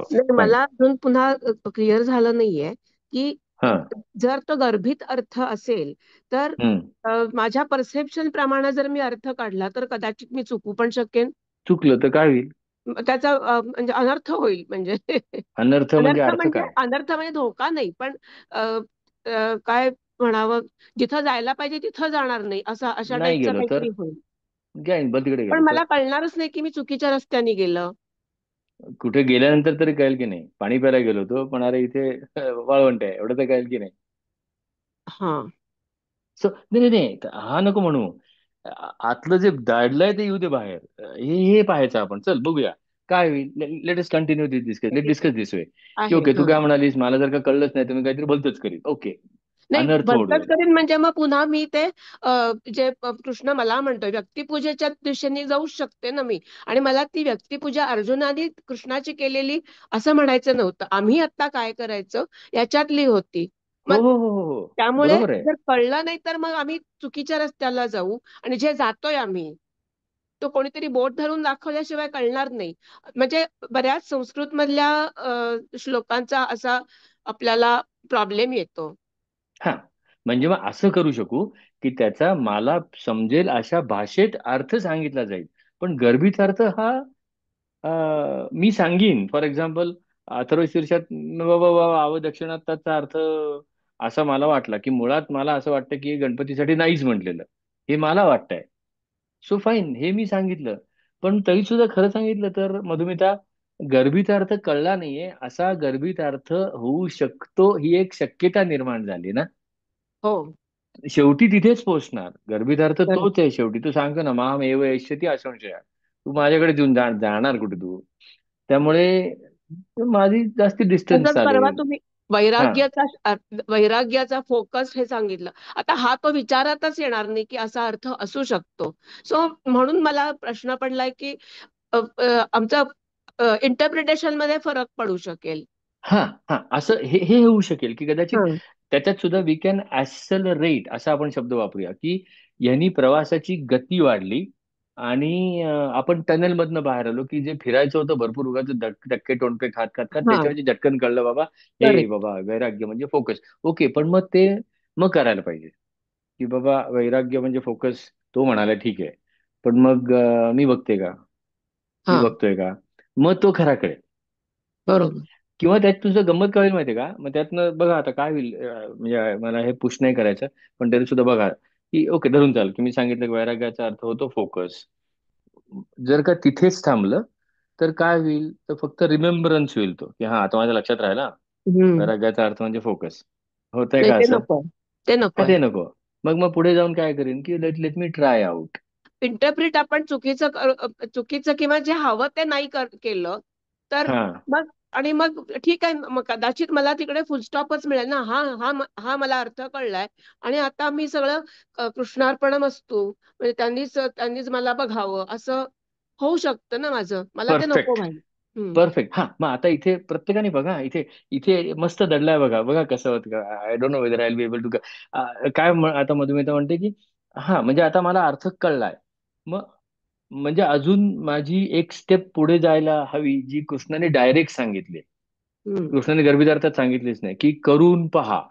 नाही, फाईन. मला अजून पुन्हा क्लिअर झालं नाहीये की हा. जर तो गर्भित अर्थ असेल तर हम्म. माझ्या परसेप्शन प्रमाणे जर मी अर्थ काढला तर कदाचित मी चुकू पण शकेन. चुकलं तर काय होईल? त्याचा म्हणजे अनर्थ होईल म्हणजे अनर्थ म्हणजे अनर्थ अर्थ म्हणजे काय? अनर्थ म्हणजे धोका नाही पण अ, काय म्हणावं, जिथं जायला पाहिजे तिथं जाणार नाही असा अशा नाही टाईपचं गेलो तर? काहीतरी होईल. बल तिकडे पण गेलो तर? मला कळणारच नाही की मी चुकीच्या रस्त्याने गेलं. कुठे गेल्यानंतर तरी कळेल की नाही? पाणी प्यायला गेलो होतो पण अरे इथे वाळवंट आहे, एवढं तर कळेल की नाही? हा. सो नाही नाही नाही, हा नको म्हणू. आतलं जे दडलंय ते येऊ दे बाहेर. हे पाहायचं आपण. चल बघूया काय होईल. Let us continue this discuss. Let discuss this way की आहे. ओके, तू हा. काय म्हणालीस, मला जर का कळलंच नाही तर मी काहीतरी भलतच करीन. ओके, नाही, अनर्थ भलतंच ओढवेल. करीन म्हणजे मग पुन्हा मी ते जे कृष्ण मला म्हणतोय व्यक्तिपूजेच्या दिशेने जाऊ शकते ना मी. आणि मला ती व्यक्तिपूजा अर्जुनाने कृष्णाची केलेली असं म्हणायचं नव्हतं. आम्ही आता काय करायचं याच्यातली होती. हो मग हो हो हो हो. त्यामुळे बरोबर आहे. जर कळलं नाही तर मग आम्ही चुकीच्या रस्त्याला जाऊ. आणि जे जातोय आम्ही तो कोणीतरी बोट धरून दाखवल्याशिवाय कळणार नाही. म्हणजे बऱ्याच संस्कृत मधल्या श्लोकांचा असा आपल्याला प्रॉब्लेम येतो. हा, म्हणजे मग असं करू शकू की त्याचा मला समजेल अशा भाषेत अर्थ सांगितला जाईल. पण गर्भित अर्थ हा मी सांगीन. फॉर एक्झाम्पल अथर्वशीर्षात बाबा बाबा आव दक्षिणात्याचा अर्थ असा मला वाटला की मुळात मला असं वाटतं की गणपतीसाठी नाहीच म्हटलेलं, हे मला वाटतंय. सो फाईन, हे मी सांगितलं. पण तरी सुद्धा खरं सांगितलं तर मधुमिता, गर्भित अर्थ कळला नाहीये असा गर्भित अर्थ होऊ शकतो, ही एक शक्यता निर्माण झाली ना. हो. शेवटी तिथेच पोहोचणार. गर्भितार्थ बरोबर. तोच आहे शेवटी. तू सांगतो ना माम एव एष्यती असंशया. तू माझ्याकडे येऊन जाणार कुठे तू? त्यामुळे माझी जास्ती डिस्टन्स तसंच परवा चालेल. तुम्ही हा वैराग्याचा फोकस हे सांगितलं. आता हा तो विचारातच येणार नाही की असा अर्थ असू शकतो. सो म्हणून मला प्रश्न पडलाय की आमचा इंटरप्रिटेशन मध्ये फरक पडू शकेल. हा हा, असं हे हे होऊ शकेल की कदाचित हं. त्याच्यात सुद्धा वी कॅन ऍक्सलरेट असा आपण शब्द वापरूया की यांनी प्रवासाची गती वाढली आणि आपण टनेल मधनं बाहेर आलो की जे फिरायचं होतं भरपूर उगाच धक्के टोणपे खात खात खात हा. त्याच्या झटकन कळलं बाबा, हे करेक्ट. बाबा वैराग्य म्हणजे फोकस. ओके, पण मग ते मग करायला पाहिजे की बाबा वैराग्य म्हणजे फोकस. तो म्हणाला ठीक आहे, पण मग मी बघते का, मी हा. बघतोय का, मग तो खरा कळेल. बरोबर. किंवा त्यात तुझं गंमत काय होईल माहितीये का, मग त्यातनं बघा आता काय होईल. म्हणजे मला हे पुश नाही करायचं, पण तरी सुद्धा बघा की ओके धरून चाल की मी सांगितलं की वैराग्याचा अर्थ होतो फोकस. जर का तिथेच थांबलं तर काय होईल, तर फक्त रिमेंबरन्स होईल तो की हा आता माझ्या लक्षात राहिला. हम्म. वैराग्याचा अर्थ म्हणजे फोकस. होतंय नाही, का ते असं? नको. ते हा, नकोय. ते नको. मग पुढे जाऊन काय करीन की let let me try out. Interpret आपण चुकीचं किंवा जे हवं ते नाही केलं तर हा मग आणि मग ठीक आहे, मग कदाचित मला तिकडे फुलस्टॉपच मिळेल ना. हा मला अर्थ कळलाय आणि आता मी सगळं कृष्णार्पणमस्तु म्हणजे त्यांनीच मला बघावं असं होऊ शकतं ना माझं. मला ते नको परफेक्ट. व्हायला. हम्म. परफेक्ट. हा, मग आता इथे प्रत्येकाने बघा, इथे इथे मस्त दडलाय बघा. बघा कसं होतं का. I don't know whether I be able to. काय आता मधुमिता म्हणते की हा म्हणजे आता मला अर्थ कळलाय. मग म्हणजे अजून माझी एक स्टेप पुढे जायला हवी जी कृष्णाने डायरेक्ट सांगितली. हम्म. कृष्णाने गर्भितार्थात सांगितलीच नाही की करून पहा.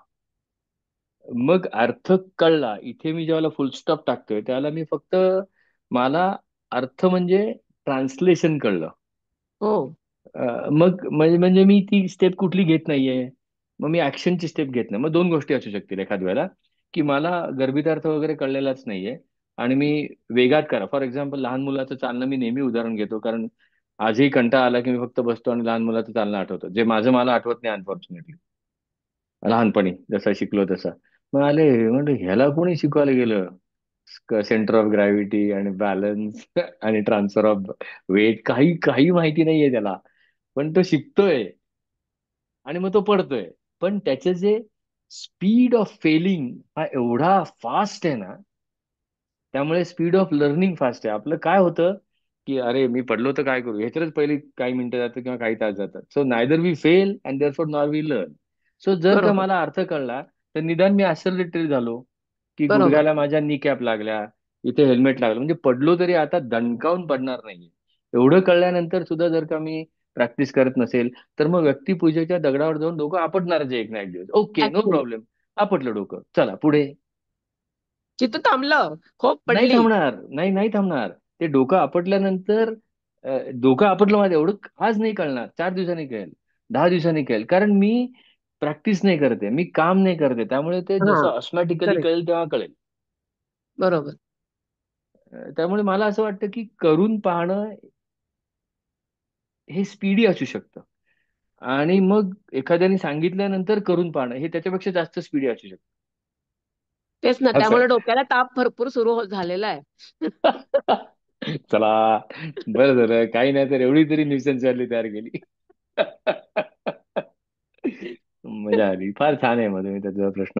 मग अर्थ कळला. इथे मी ज्यावेळेला फुल स्टॉप टाकतोय त्याला मी फक्त मला अर्थ म्हणजे ट्रान्सलेशन कळलं. हो. मग म्हणजे म्हणजे मी ती स्टेप कुठली घेत नाहीये. मग मी ऍक्शनची स्टेप घेत नाही. मग दोन गोष्टी असू शकतील एखाद वेळेला की मला गर्भितार्थ वगैरे कळलेलाच नाहीये आणि मी वेगात करा. फॉर एक्झाम्पल लहान मुलाचं चालणं मी नेहमी उदाहरण घेतो, कारण आजही कंटाळा आला की मी फक्त बसतो आणि लहान मुलाचं चालणं आठवतं, जे माझं मला आठवत नाही अनफॉर्च्युनेटली. लहानपणी जसं शिकलो तसं. मग आले म्हणजे ह्याला कोणी शिकवायला गेलं. सेंटर ऑफ ग्रॅव्हिटी आणि बॅलन्स आणि ट्रान्सफर ऑफ वेट काही काही माहिती नाहीये त्याला. पण तो शिकतोय आणि मग तो पडतोय. पण त्याचे जे स्पीड ऑफ फेलिंग हा एवढा फास्ट आहे ना, त्यामुळे स्पीड ऑफ लर्निंग फास्ट आहे. आपलं काय होतं की अरे मी पडलो तर काय करू, ह्याच्यातच पहिली काही मिनिटं जातात किंवा काही तास जातात. So neither we fail and therefore nor we learn. So जर का बरोबर. मला अर्थ कळला तर निदान मी ऍक्सलरेटरी झालो की बरोबर. गुडघ्याला माझ्या नी कॅप लागल्या, इथे हेल्मेट लागलं, म्हणजे पडलो तरी आता दणकावून पडणार नाहीये. एवढं कळल्यानंतर सुद्धा जर का मी प्रॅक्टिस करत नसेल, तर मग व्यक्तिपूजेच्या दगडावर जाऊन डोकं आपटणारच आहे एक ना एक दिवस. Okay, no actually problem. आपटलं डोकं, चला पुढे. चित्त थांबलं, खोप नाही पडली. थांबणार, नाही नाही थांबणार. ते डोकं आपटल्यानंतर डोकं आपटलं माझं एवढं आज नाही कळणार, 4 दिवसांनी कळेल, 10 दिवसांनी कळेल, कारण मी प्रॅक्टिस नाही करते, मी काम नाही करते, त्यामुळे ते हा, जसं ऑटोमॅटिकली करेक्ट, कळेल तेव्हा कळेल. बरोबर. त्यामुळे मला असं वाटतं की करून पाहणं हे स्पीडी असू शकतं, आणि मग एखाद्याने सांगितल्यानंतर करून पाहणं हे त्याच्यापेक्षा जास्त स्पीडी असू शकतं. तेच ना, असं त्यामुळे डोक्याला ताप भरपूर झालेला आहे. चला, बरं झालं काही नाही तर एवढी तरी न्यूसन्स व्हॅल्यू तयार केली. मजा आली, फार छान आहे मधुमिता तुझा प्रश्न.